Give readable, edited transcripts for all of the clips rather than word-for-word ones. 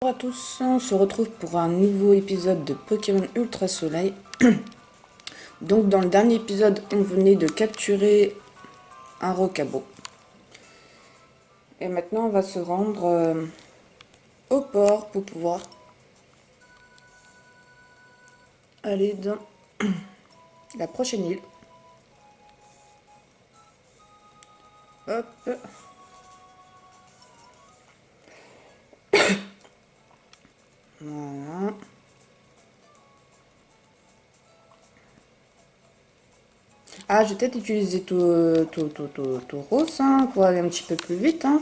Bonjour à tous, on se retrouve pour un nouveau épisode de Pokémon Ultra Soleil. Donc dans le dernier épisode, on venait de capturer un Rocabo. Et maintenant on va se rendre au port pour pouvoir aller dans la prochaine île. Hop. Voilà. Ah, je vais peut-être utiliser Tauros hein, pour aller un petit peu plus vite. Hein.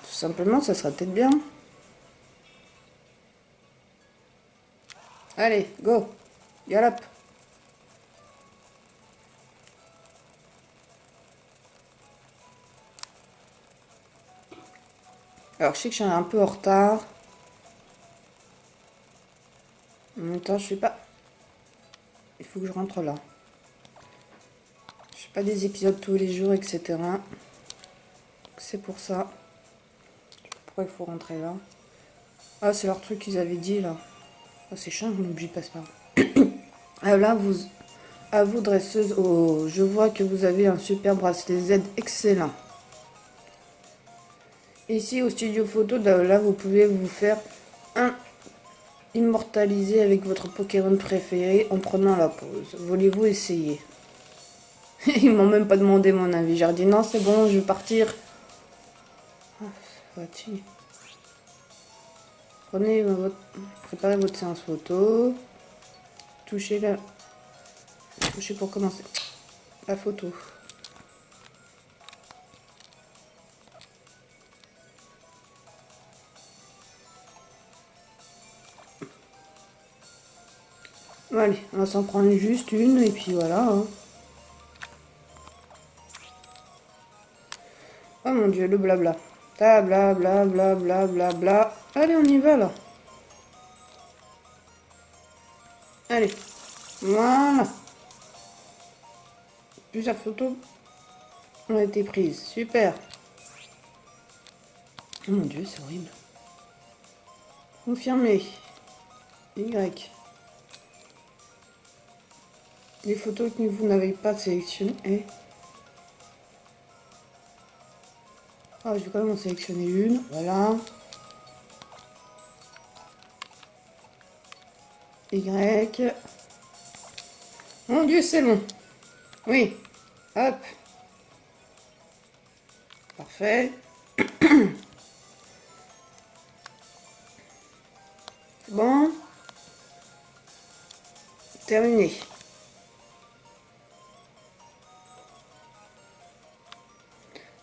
Tout simplement, ça sera peut-être bien. Allez, go. Galop. Alors, je sais que je suis un peu en retard. En même temps, je sais pas. Il faut que je rentre là. Je fais pas des épisodes tous les jours, etc. C'est pour ça. Pourquoi il faut rentrer là? Ah, c'est leur truc qu'ils avaient dit là. Ah, c'est chiant, on n'oublie pas ça. Ah, là, à vous, dresseuse. Oh, je vois que vous avez un super bracelet Z excellent. Ici, au studio photo, là, vous pouvez vous faire un immortaliser avec votre Pokémon préféré en prenant la pause. Voulez-vous essayer? Ils m'ont même pas demandé mon avis. J'ai dit non, c'est bon, je vais partir. Ah, fatigue. Préparez votre séance photo. Touchez pour commencer la photo. Allez, on va s'en prendre juste une et puis voilà. Hein. Oh mon dieu, le blabla. Ta bla bla bla bla bla bla. Allez, on y va là. Allez, voilà. Plusieurs photos ont été prises. Super. Oh mon dieu, c'est horrible. Confirmé. Y. Les photos que vous n'avez pas sélectionnées. Ah, je vais quand même en sélectionner une. Voilà. Y. Mon dieu, c'est bon. Oui. Hop. Parfait. Bon. Terminé.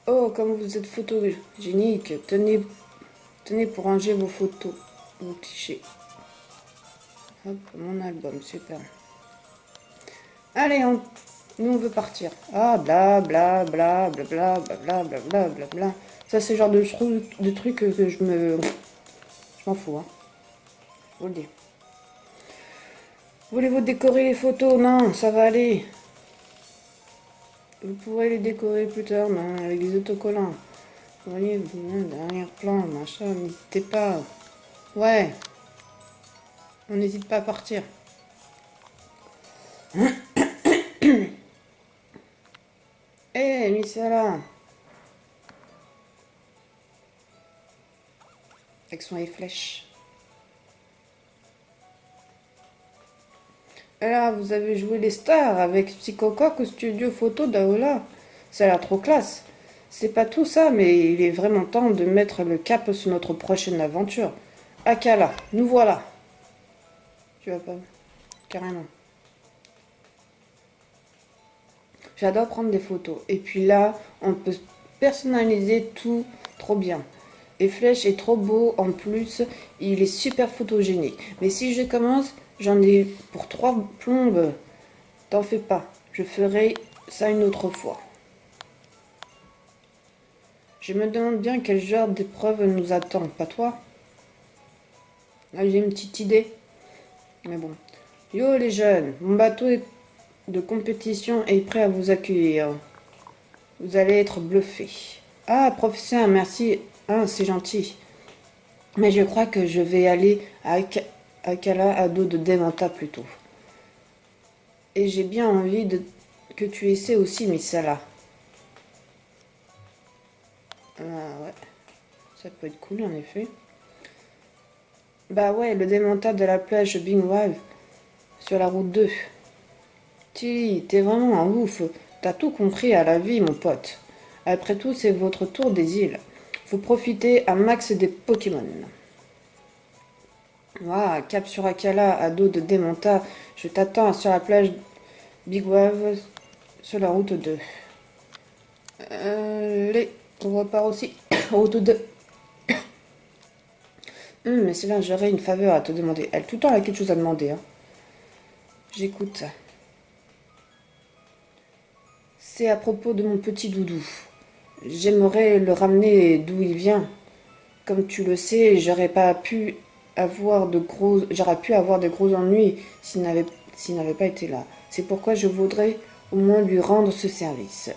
Oh, comme vous êtes photogénique, tenez pour ranger vos photos, vos clichés. Hop, mon album, super. Allez, nous on veut partir. Ah, bla bla bla bla bla bla bla bla bla bla bla. Ça, c'est le genre de truc que je m'en fous, hein. Je vous le dis. Voulez-vous décorer les photos? Non, ça va aller. Vous pourrez les décorer plus tard, mais avec des autocollants. Vous voyez, dernier-plan, machin, n'hésitez pas. Ouais, on n'hésite pas à partir. Eh, mis ça là. Action et flèches. Et là, vous avez joué les stars avec Psychocoq au studio photo d'Aola. Ça a l'air trop classe. C'est pas tout ça, mais il est vraiment temps de mettre le cap sur notre prochaine aventure. Akala, nous voilà. Tu vas pas... Carrément. J'adore prendre des photos. Et puis là, on peut personnaliser tout trop bien. Et Flèche est trop beau en plus. Il est super photogénique. Mais si je commence, j'en ai pour 3 plombes. T'en fais pas. Je ferai ça une autre fois. Je me demande bien quel genre d'épreuve nous attend. Pas toi? Là, j'ai une petite idée. Mais bon. Yo les jeunes, mon bateau de compétition est prêt à vous accueillir. Vous allez être bluffés. Ah, professeur, merci. Ah, c'est gentil. Mais je crois que je vais aller à Akala à dos de Demanta plutôt. Et j'ai bien envie que tu essaies aussi, Missala. Ah ouais, ça peut être cool en effet. Bah ouais, le démontable de la plage Big Wave sur la route 2. T'es vraiment un ouf. T'as tout compris à la vie, mon pote. Après tout, c'est votre tour des îles. Faut profiter à max des Pokémon. Waouh, cap sur Akala, à dos de Démonta. Je t'attends sur la plage Big Wave sur la route 2. Allez, on repart aussi. Route 2. Mais c'est là, j'aurais une faveur à te demander. Elle, tout le temps, elle a quelque chose à demander. Hein. J'écoute. C'est à propos de mon petit doudou. J'aimerais le ramener d'où il vient. Comme tu le sais, j'aurais pu avoir de gros ennuis s'il n'avait pas été là. C'est pourquoi je voudrais au moins lui rendre ce service.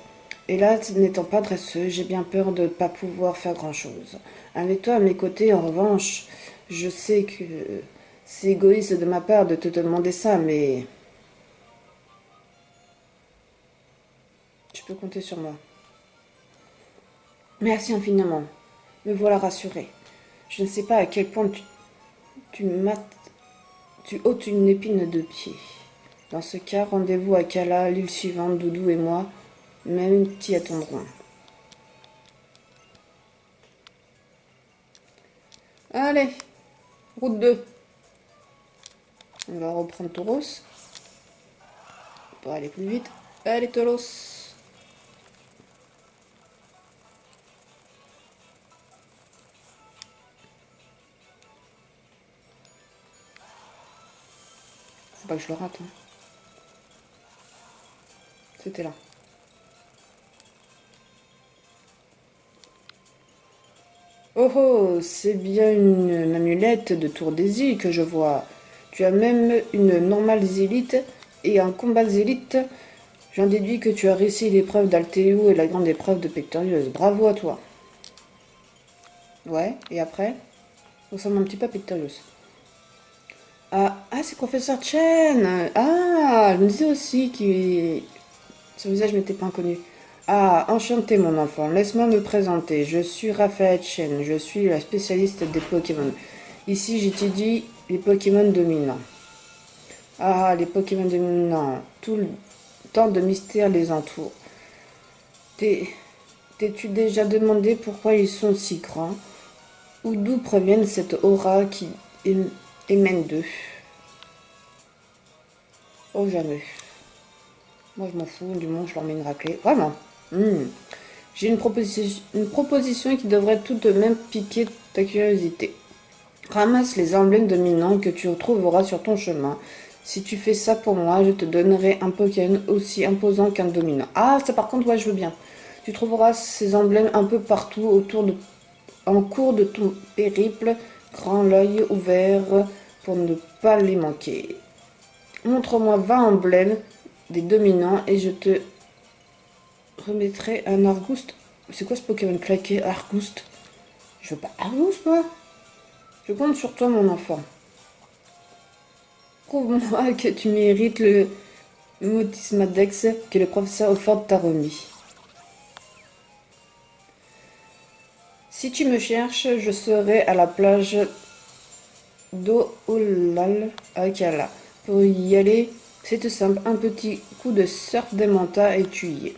Et là, n'étant pas dresseux, j'ai bien peur de ne pas pouvoir faire grand-chose. Avec toi à mes côtés, en revanche, je sais que c'est égoïste de ma part de te demander ça, mais tu peux compter sur moi. Merci infiniment. Me voilà rassurée. Je ne sais pas à quel point tu m'as tu ôtes une épine de pied. Dans ce cas, rendez-vous à Kala, l'île suivante, Doudou et moi, même t'y attendrons. Allez, route 2. On va reprendre Tauros pour aller plus vite. Allez, Tauros. Faut pas que je le rate. Hein. C'était là. Oh oh, c'est bien une amulette de tour des îles que je vois. Tu as même une normale zélite et un combat zélite. J'en déduis que tu as réussi l'épreuve d'Altéo et la grande épreuve de Pectorieuse. Bravo à toi. Ouais, et après ça ressemble un petit peu à Pectorieuse. C'est Professeur Chen. Ah, je me disais aussi que son visage m'était pas inconnu. Ah, enchanté mon enfant, laisse-moi me présenter. Je suis Raphaël Chen, je suis la spécialiste des Pokémon. Ici, j'étudie les Pokémon dominants. Ah, les Pokémon dominants, tout le temps de mystère les entoure. T'es-tu déjà demandé pourquoi ils sont si grands? Ou d'où proviennent cette aura qui émane d'eux? Oh, jamais. Moi, je m'en fous, du moment je leur mets une raclée. Vraiment. J'ai une proposition qui devrait tout de même piquer ta curiosité. Ramasse les emblèmes dominants que tu retrouveras sur ton chemin. Si tu fais ça pour moi, je te donnerai un Pokémon aussi imposant qu'un dominant. Ah, ça par contre, ouais, je veux bien. Tu trouveras ces emblèmes un peu partout en cours de ton périple, grand l'œil ouvert pour ne pas les manquer. Montre-moi 20 emblèmes des dominants et je te remettrai un Argouste. C'est quoi ce Pokémon claqué, Argouste? Je veux pas Argouste, moi. Je compte sur toi, mon enfant. Prouve-moi que tu mérites le Motismadex que le professeur Offord t'a remis. Si tu me cherches, je serai à la plage d'O'Lal à Kala. Pour y aller, c'est tout simple, un petit coup de surf des mantas et tu y es.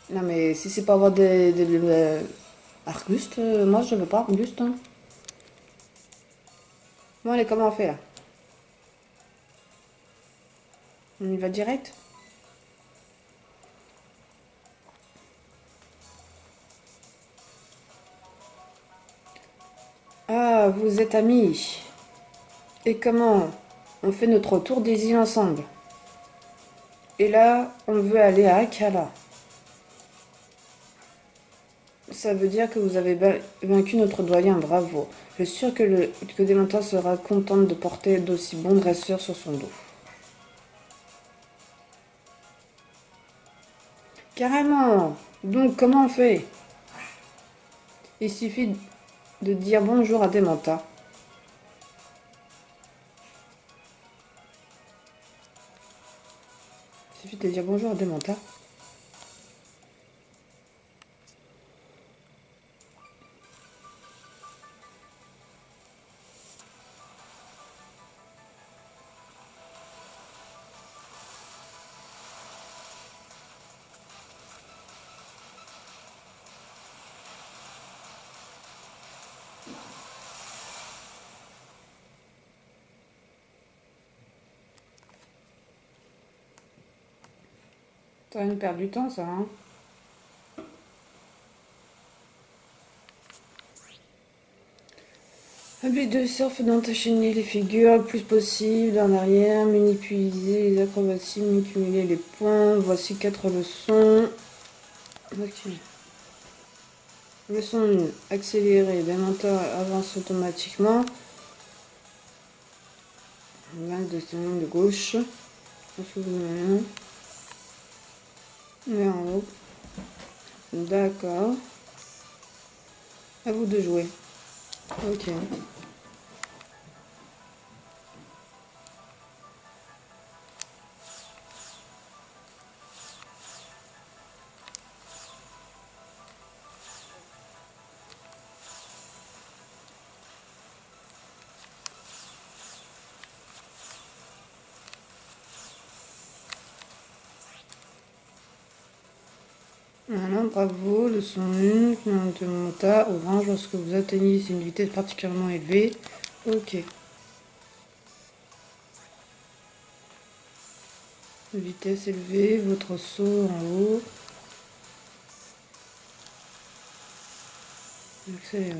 Non mais si c'est pas avoir des Argus, moi je veux pas Argus. Hein. Bon allez, comment on fait là? On y va direct? Ah, vous êtes amis. Et comment? On fait notre tour des îles ensemble. Et là, on veut aller à Akala. Ça veut dire que vous avez vaincu notre doyen, bravo. Je suis sûr que Démentor sera contente de porter d'aussi bons dresseurs sur son dos. Carrément. Donc comment on fait? Il suffit de dire bonjour à Dementa. Il suffit de dire bonjour à Dementa. Ça va nous perdre du temps, ça, hein. But de surf d'enchaîner les figures le plus possible en arrière, manipuler les acrobaties, manipuler les points. Voici 4 leçons. Ok. Leçon 1. Accélérer. Dementa avance automatiquement. 22 de gauche. Mais en haut. D'accord. À vous de jouer. Ok. Voilà, bravo. Leçon 1. Dementa orange lorsque vous atteignez une vitesse particulièrement élevée. Ok. Vitesse élevée, votre saut en haut. Accélérer.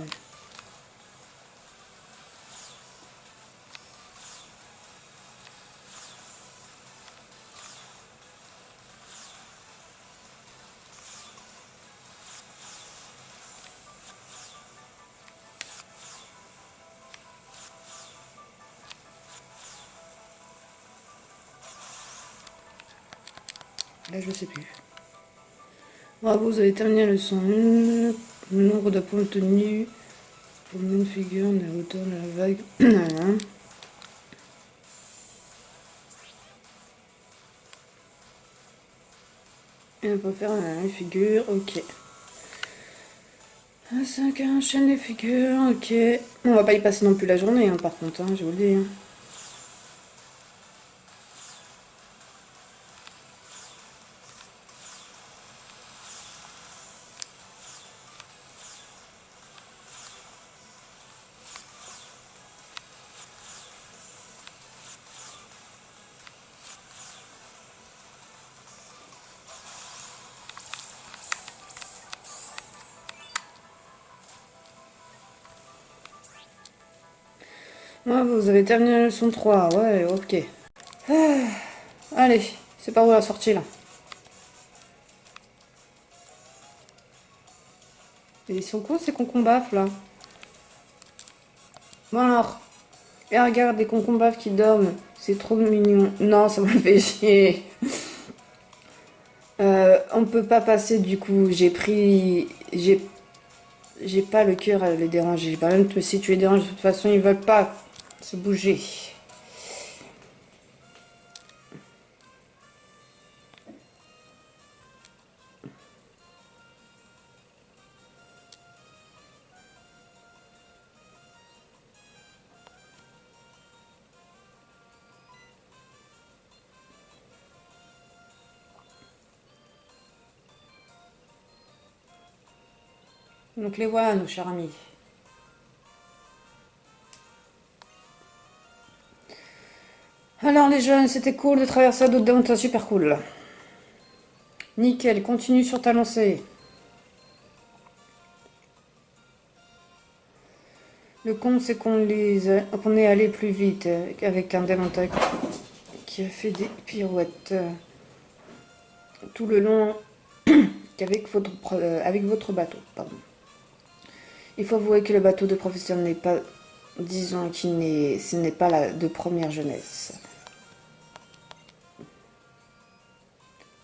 Là, je sais plus. Bravo, vous avez terminé la leçon 1. Le nombre de points obtenus pour une figure de la hauteur de la vague. Voilà. Et on peut faire une figure, ok. 5 enchaîne les figures, ok. On va pas y passer non plus la journée, hein, par contre, hein, je vous le dis. Hein. Ouais, vous avez terminé la leçon 3, ouais, ok. Allez, c'est par où la sortie là? Et ils sont quoi ces concombafs là? Bon alors, et regarde les concombafs qui dorment, c'est trop mignon. Non, ça me fait chier. On peut pas passer du coup, j'ai pas le cœur à les déranger. Par exemple, si tu les déranges de toute façon, ils veulent pas se bouger. Donc les voilà, nos chers amis. Alors les jeunes, c'était cool de traverser d'autres démontages, super cool. Nickel, continue sur ta lancée. Le con, c'est qu'on est allé plus vite avec un démontage qui a fait des pirouettes tout le long avec votre bateau. Pardon. Il faut avouer que le bateau de professeur n'est pas, disons, ce n'est pas la de première jeunesse.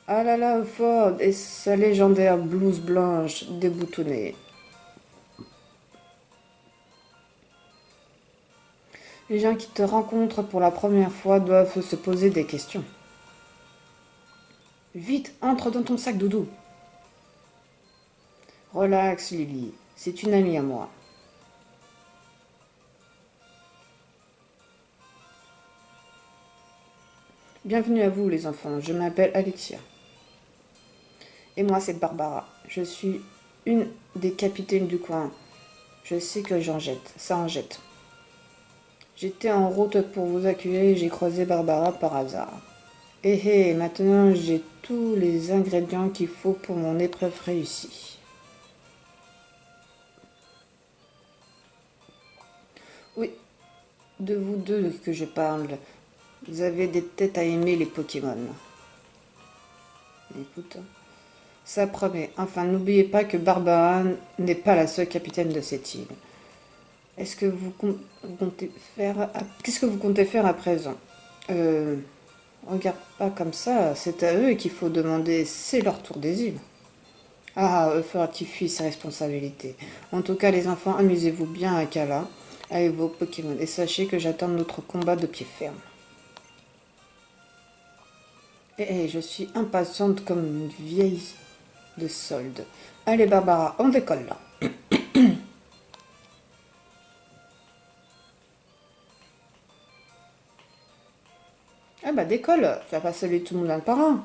Ah là là, Ford et sa légendaire blouse blanche déboutonnée. Les gens qui te rencontrent pour la première fois doivent se poser des questions. Vite, entre dans ton sac, Doudou. Relax, Lily. C'est une amie à moi. Bienvenue à vous, les enfants. Je m'appelle Alexia. Et moi, c'est Barbara. Je suis une des capitaines du coin. Je sais que ça en jette. J'étais en route pour vous accueillir et j'ai croisé Barbara par hasard. Et maintenant j'ai tous les ingrédients qu'il faut pour mon épreuve réussie. Oui, de vous deux que je parle. Vous avez des têtes à aimer les Pokémon. Écoute, ça promet. Enfin, n'oubliez pas que Barbara n'est pas la seule capitaine de cette île. Est-ce que vous comptez faire... Qu'est-ce que vous comptez faire à présent Regarde pas comme ça, c'est à eux qu'il faut demander, c'est leur tour des îles. Ah, il faudra qu'ils fuient ses responsabilités. En tout cas, les enfants, amusez-vous bien à Kala avec vos Pokémon et sachez que j'attends notre combat de pied ferme. Je suis impatiente comme une vieille de solde. Allez, Barbara, on décolle là. Ah bah décolle, tu vas pas saluer tout le monde un par un.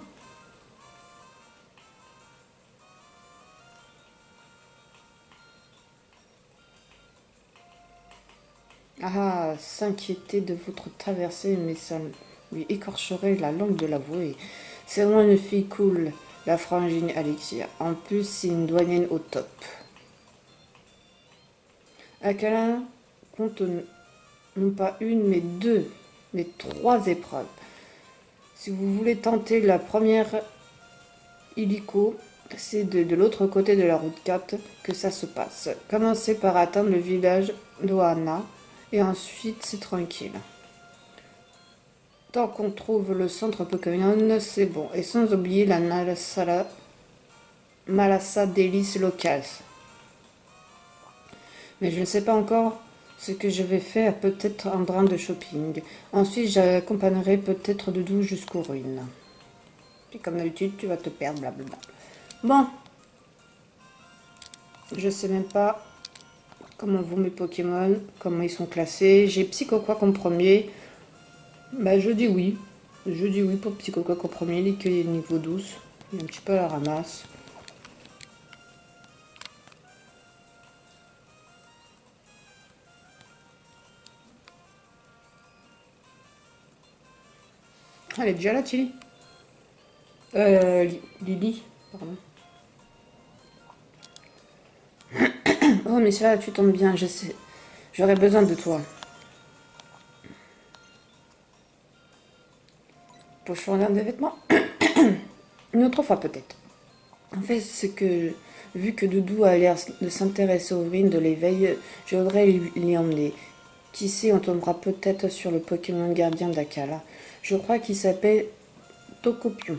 Ah, s'inquiéter de votre traversée, mais ça lui écorcherait la langue de l'avouer. C'est vraiment une fille cool, la frangine Alexia. En plus, c'est une doyenne au top. Akala compte non pas une, mais deux, mais trois épreuves. Si vous voulez tenter la première illico, c'est de l'autre côté de la route 4 que ça se passe. Commencez par atteindre le village d'Ohana et ensuite c'est tranquille. Tant qu'on trouve le centre Pokémon, c'est bon. Et sans oublier la Malassa délice locale. Mais je ne sais pas encore ce que je vais faire, peut-être un brin de shopping. Ensuite, j'accompagnerai peut-être Doudou jusqu'aux ruines. Puis comme d'habitude, tu vas te perdre, blablabla. Bon, je sais même pas comment vont mes Pokémon, comment ils sont classés. J'ai Psychoquack en premier. Bah, je dis oui. Je dis oui pour Psychoquack en premier. L'écueil est niveau 12. Il est un petit peu à la ramasse. Elle est déjà là, Tilly. Lily, pardon. Oh, mais ça, tu tombes bien, je sais. J'aurais besoin de toi. Pour changer des vêtements. Une autre fois, peut-être. En fait, c'est que, vu que Doudou a l'air de s'intéresser aux ruines de l'éveil, je voudrais l'y emmener. Qui sait, on tombera peut-être sur le Pokémon gardien d'Akala. Je crois qu'il s'appelle Tokopion.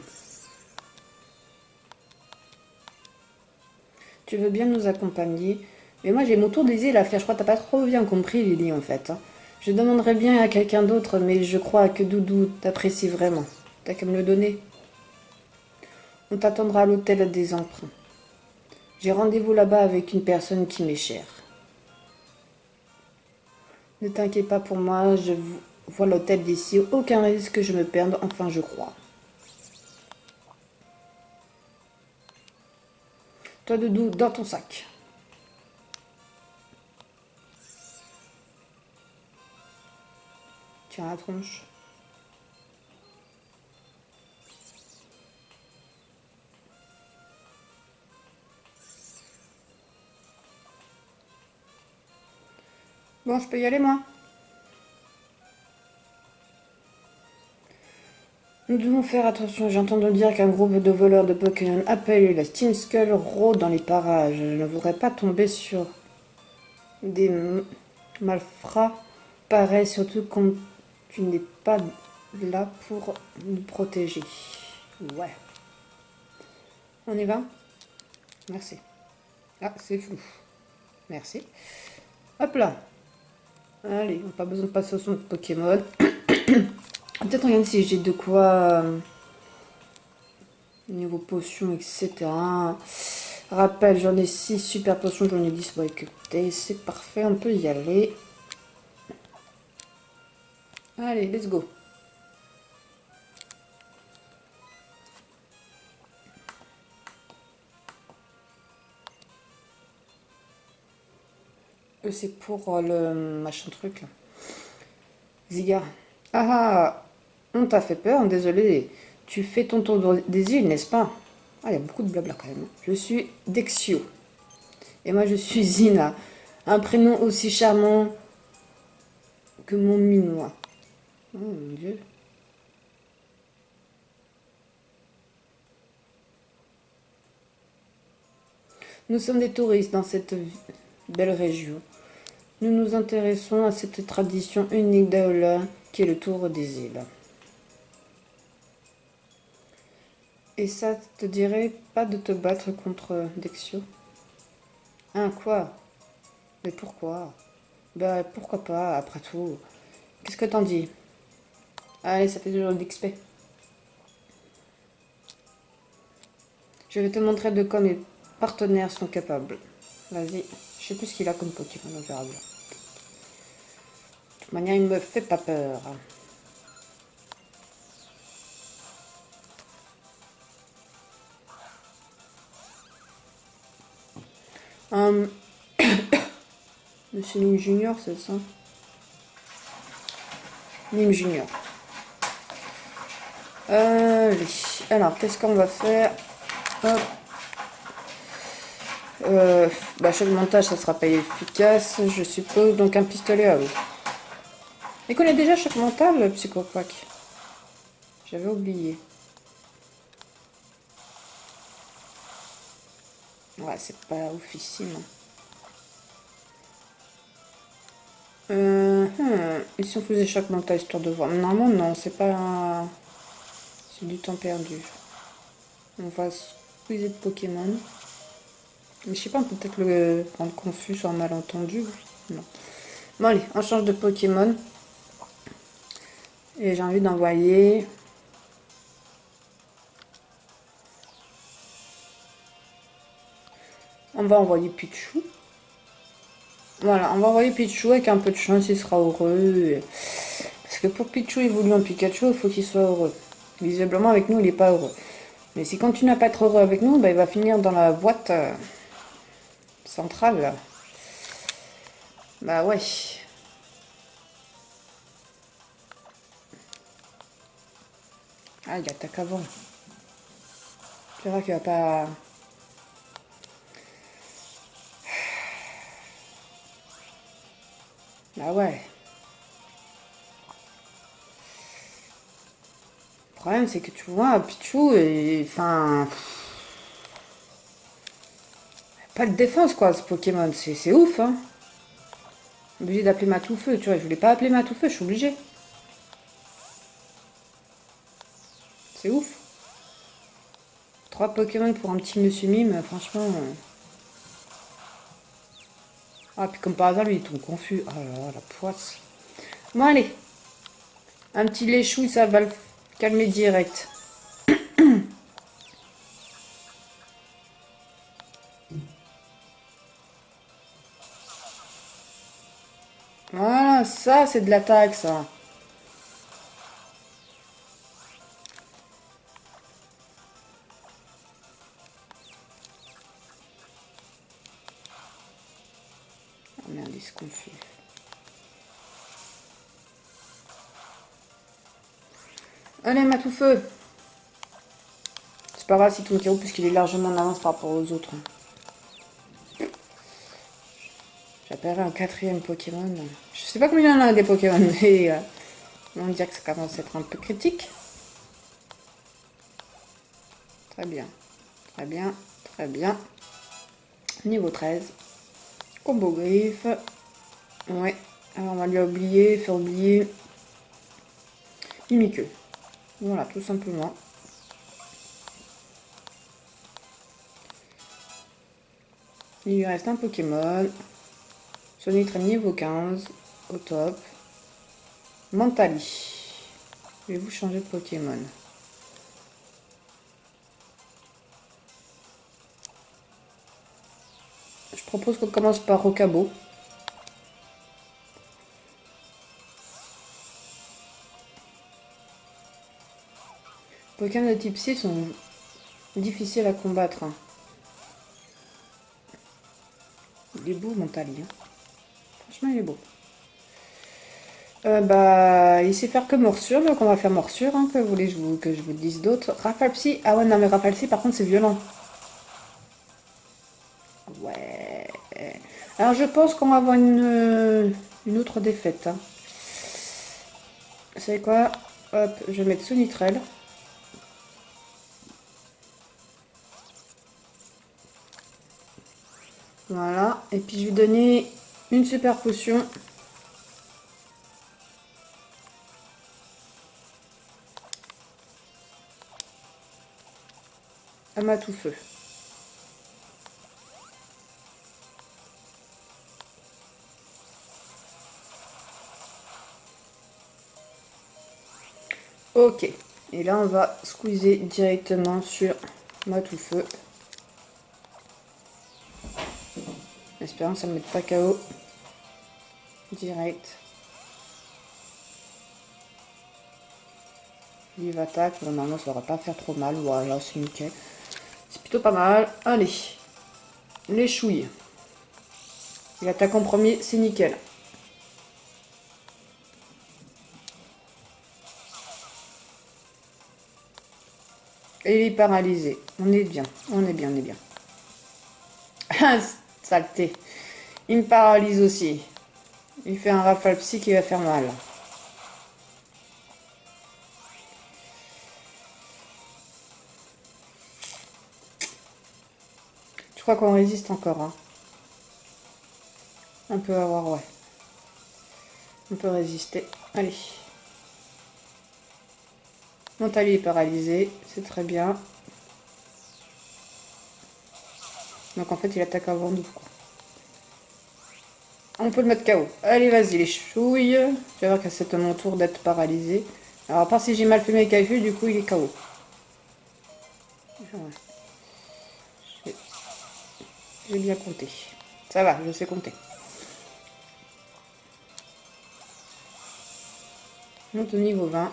Tu veux bien nous accompagner? Mais moi, j'ai mon tour des îles à faire. Je crois que t'as pas trop bien compris, Lily, en fait. Je demanderais bien à quelqu'un d'autre, mais je crois que Doudou t'apprécie vraiment. T'as qu'à me le donner. On t'attendra à l'hôtel des emprunts. J'ai rendez-vous là-bas avec une personne qui m'est chère. Ne t'inquiète pas pour moi, je vois l'hôtel d'ici. Aucun risque que je me perde, enfin je crois. Toi, Doudou, dans ton sac. Tiens la tronche. Bon, je peux y aller, moi? Nous devons faire attention. J'ai entendu dire qu'un groupe de voleurs de Pokémon appelé la Steam Skull rôde dans les parages. Je ne voudrais pas tomber sur des malfrats pareils, surtout quand tu n'es pas là pour nous protéger. Ouais. On y va? Merci. Ah, c'est flou. Merci. Hop là. Allez, on n'a pas besoin de passer au son de Pokémon. Peut-être regarder si j'ai de quoi... niveau potions, etc. Rappel, j'en ai 6. Super potions, j'en ai 10. Bon, écoutez, c'est parfait, on peut y aller. Allez, let's go. C'est pour le machin truc là. Ziga. Ah ah, on t'a fait peur, désolé. Tu fais ton tour des îles, n'est-ce pas? Ah, il y a beaucoup de blabla quand même. Je suis Dexio. Et moi, je suis Zina. Un prénom aussi charmant que mon minois. Oh mon dieu. Nous sommes des touristes dans cette belle région. Nous nous intéressons à cette tradition unique d'Aola qui est le tour des îles. Et ça te dirait pas de te battre contre Dexio? Hein, quoi? Mais pourquoi? Bah pourquoi pas, après tout. Qu'est-ce que t'en dis? Allez, ça fait toujours d'XP. Je vais te montrer de quoi mes partenaires sont capables. Vas-y, je sais plus ce qu'il a comme Pokémon, on verra bien. De toute manière, il me fait pas peur. Hum, Monsieur Nim Junior, c'est ça? Nim Junior. Allez. Alors, qu'est-ce qu'on va faire? Hop. Bah, chaque montage, ça sera pas efficace, je suppose. Donc, un pistolet à eau. Il connaît déjà chaque mental, le psychoquack. J'avais oublié. Ouais, c'est pas oufissime. Et si on faisait chaque mental histoire de voir? Normalement, non, c'est pas. C'est du temps perdu. On va squeezer de Pokémon. Mais je sais pas, on peut peut-être le rendre confus sur un malentendu. Non. Bon, allez, on change de Pokémon. Et j'ai envie d'envoyer. On va envoyer Pichu. Voilà, on va envoyer Pichu avec un peu de chance, il sera heureux. Parce que pour Pichu évoluer en Pikachu, il faut qu'il soit heureux. Visiblement, avec nous, il n'est pas heureux. Mais s'il continue à pas être heureux avec nous, bah, il va finir dans la boîte centrale. Là. Bah ouais. Ah, il attaque avant. Tu verras qu'il va pas... Bah ouais. Le problème, c'est que tu vois, Pichu, enfin... Pas de défense, quoi, ce Pokémon. C'est ouf, hein. Obligé d'appeler Matoufeu, tu vois. Je voulais pas appeler Matoufeu, je suis obligé. C'est ouf. 3 Pokémon pour un petit Monsieur Mime, franchement... Ah, puis comme par hasard, lui, il tombe confus. Oh là là, la poisse. Bon, allez. Un petit léchou, ça va le calmer direct. Voilà, ça, c'est de l'attaque, ça. Ah merde, il se confus. Allez, Matoufeu. C'est pas grave si ton KO, puisqu'il est largement en avance par rapport aux autres. J'appellerai un 4e Pokémon. Je sais pas combien il y en a des Pokémon, mais on va dire que ça commence à être un peu critique. Très bien. Très bien. Très bien. Niveau 13. Combo griffe. Ouais. Alors on va lui oublier, faire oublier Mimiqueux. Voilà, tout simplement. Il lui reste un Pokémon. Sonitre niveau 15. Au top. Mentali. Vais-vous changer de Pokémon? Je propose qu'on commence par Rocabo. Les Pokémon de type C sont difficiles à combattre. Hein. Il est beau, Mentali. Hein. Franchement, il est beau. Il sait faire que morsure, donc on va faire morsure. Hein, que voulez-vous que je vous dise d'autre? Rafale Psy. Ah ouais, non, mais Rafale Psy, par contre, c'est violent. Ouais. Alors, je pense qu'on va avoir une autre défaite. Hein. Vous savez quoi? Hop, je vais mettre Sonitrel. Voilà. Et puis, je vais donner une super potion. À ma tout feu. Ok. Et là, on va squeezer directement sur ma tout feu. Espérons que ça ne me mette pas KO. Direct. Vive attaque. Normalement, ça ne devrait pas faire trop mal. Voilà, c'est nickel. C'est plutôt pas mal. Allez. Les chouilles. Il attaque en premier, c'est nickel. Et il est paralysé. On est bien. On est bien, on est bien. Ah, saleté. Il me paralyse aussi. Il fait un rafale psy qui va faire mal. Je crois qu'on résiste encore. Hein. On peut avoir, ouais. On peut résister. Allez. Mentali est paralysé. C'est très bien. Donc en fait, il attaque avant nous. Quoi. On peut le mettre KO. Allez, vas-y, les chouilles. Tu vas voir que c'est à mon tour d'être paralysé. Alors, à part si j'ai mal fait mes calculs, du coup, il est KO. J'ai bien compté. Ça va, je sais compter. Monte au niveau 20.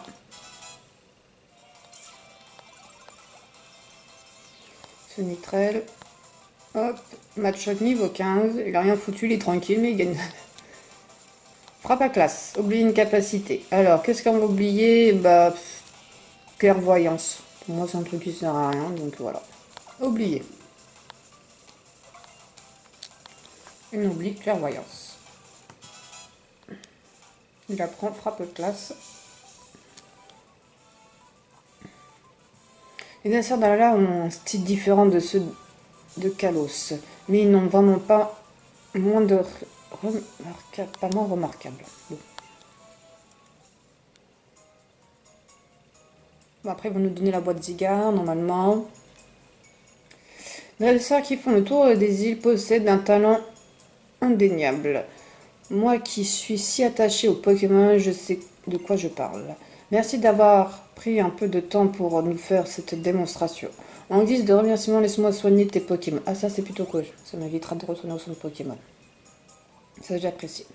Sonitrel. Hop. Match-shot niveau 15. Il a rien foutu, il est tranquille, mais il gagne. Frappe à classe. Oublier une capacité. Alors, qu'est-ce qu'on va oublier? Bah, clairvoyance. Pour moi, c'est un truc qui sert à rien, donc voilà. Oublier. On oublie clairvoyance. Il apprend frappe classe. Les danseurs d'Alala ont un style différent de ceux de Kalos, mais ils n'ont vraiment pas moins de pas moins remarquables. Bon, après, ils vont nous donner la boîte Zygarde, normalement. Les dresseurs qui font le tour des îles possèdent un talent indéniable. Moi qui suis si attaché aux Pokémon, je sais de quoi je parle. Merci d'avoir pris un peu de temps pour nous faire cette démonstration. En guise de remerciement, laisse-moi soigner tes Pokémon. Ah, ça c'est plutôt cool. Ça m'évitera de retourner au centre Pokémon. Ça j'apprécie.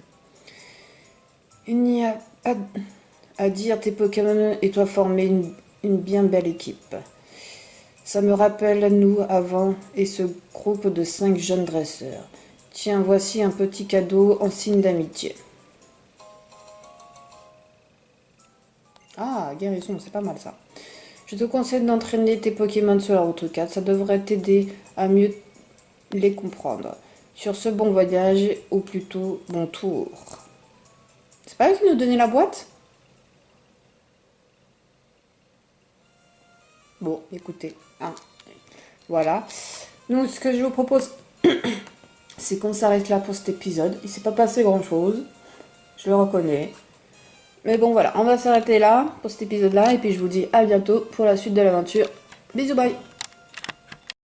Il n'y a pas à dire, tes Pokémon et toi former une bien belle équipe. Ça me rappelle nous avant et ce groupe de 5 jeunes dresseurs. Tiens, voici un petit cadeau en signe d'amitié. Ah, guérison, c'est pas mal ça. Je te conseille d'entraîner tes Pokémon sur la route 4. Ça devrait t'aider à mieux les comprendre. Sur ce, bon voyage, ou plutôt bon tour. C'est pas eux qui nous donnaient la boîte? Bon, écoutez. Hein, voilà. Nous, ce que je vous propose, c'est qu'on s'arrête là pour cet épisode. Il s'est pas passé grand-chose. Je le reconnais. Mais bon, voilà. On va s'arrêter là pour cet épisode-là. Et puis, je vous dis à bientôt pour la suite de l'aventure. Bisous, bye!